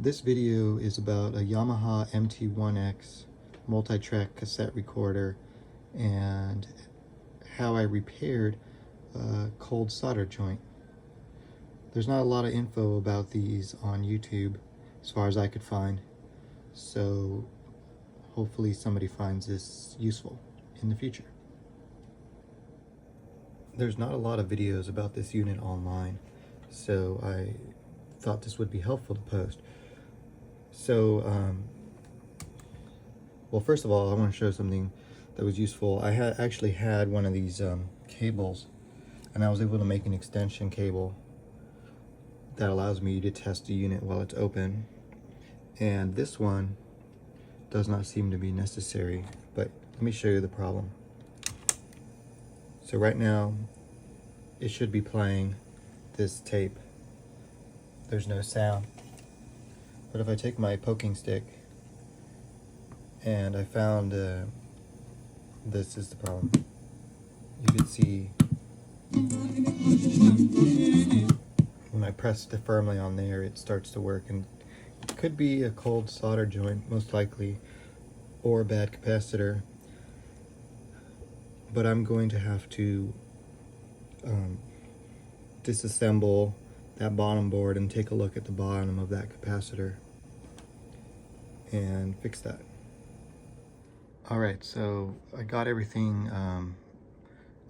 This video is about a Yamaha MT1X multi-track cassette recorder and how I repaired a cold solder joint. There's not a lot of info about these on YouTube as far as I could find, so hopefully somebody finds this useful in the future. There's not a lot of videos about this unit online, so I thought this would be helpful to post. So, well, first of all, I want to show something that was useful. I actually had one of these cables, and I was able to make an extension cable that allows me to test the unit while it's open. And this one does not seem to be necessary, but let me show you the problem. So right now, it should be playing this tape. There's no sound. But if I take my poking stick, and I found this is the problem. You can see when I press it firmly on there, it starts to work, and it could be a cold solder joint, most likely, or a bad capacitor. But I'm going to have to disassemble that bottom board and take a look at the bottom of that capacitor and fix that. Alright, so I got everything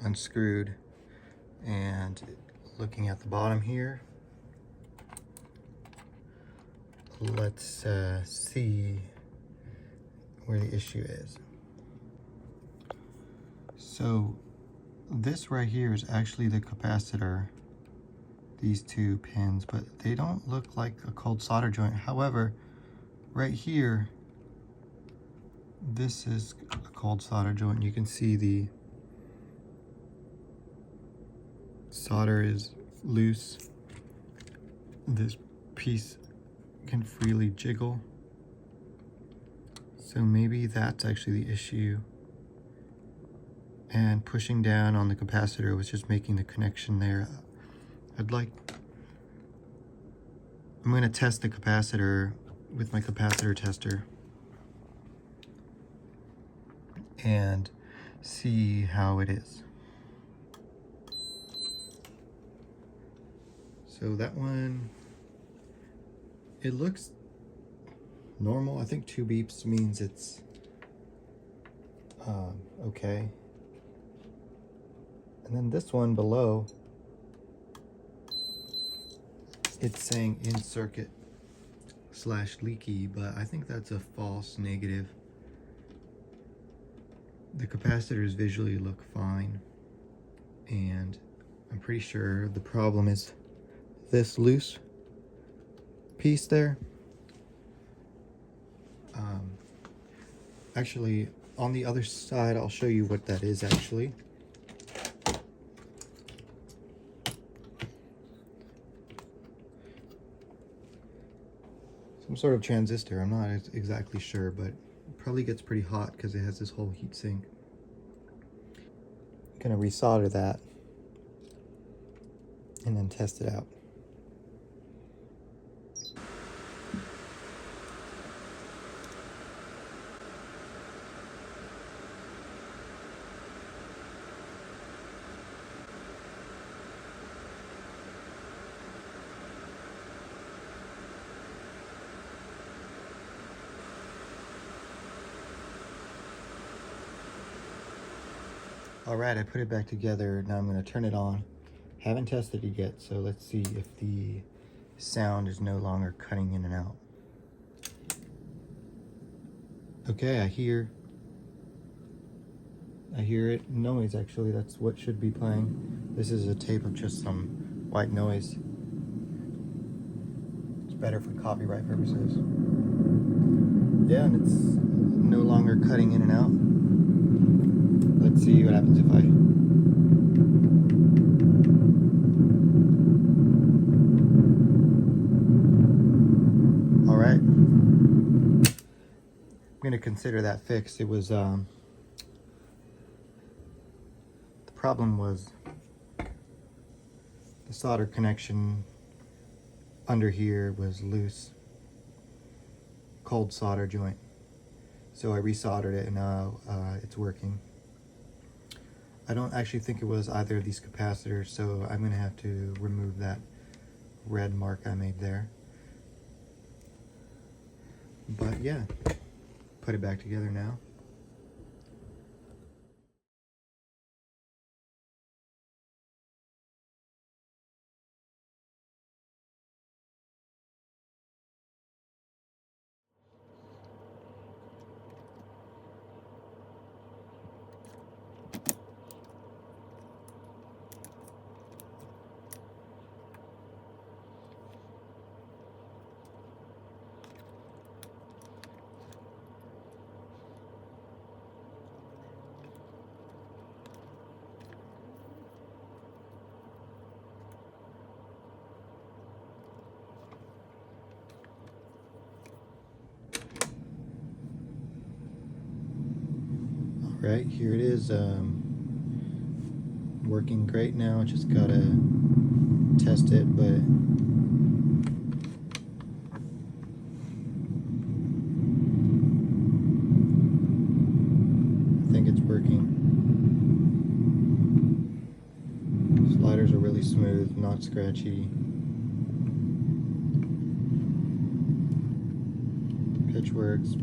unscrewed, and looking at the bottom here, let's see where the issue is. So this right here is actually the capacitor, these two pins, but they don't look like a cold solder joint. However, right here, this is a cold solder joint. You can see the solder is loose. This piece can freely jiggle. So maybe that's actually the issue. And pushing down on the capacitor was just making the connection there. I'm going to test the capacitor with my capacitor tester and see how it is. So that one, it looks normal. I think 2 beeps means it's okay. And then this one below, it's saying in circuit / leaky, but I think that's a false negative. The capacitors visually look fine, and I'm pretty sure the problem is this loose piece there. Actually, on the other side, I'll show you what that is actually. Some sort of transistor, I'm not exactly sure, but it probably gets pretty hot because it has this whole heat sink. I'm gonna resolder that and then test it out. Alright, I put it back together. Now I'm going to turn it on. Haven't tested it yet, so let's see if the sound is no longer cutting in and out. Okay, I hear it. Noise, actually. That's what should be playing. This is a tape of just some white noise. It's better for copyright purposes. Yeah, and it's no longer cutting in and out. Let's see what happens if I... Alright. I'm going to consider that fixed. It was, the problem was the solder connection under here was loose. cold solder joint. So I resoldered it and now it's working. I don't actually think it was either of these capacitors, so I'm going to have to remove that red mark I made there. But yeah, put it back together now. Right, here it is, working great now. Just gotta test it, but I think it's working. Sliders are really smooth, not scratchy. Pitch works.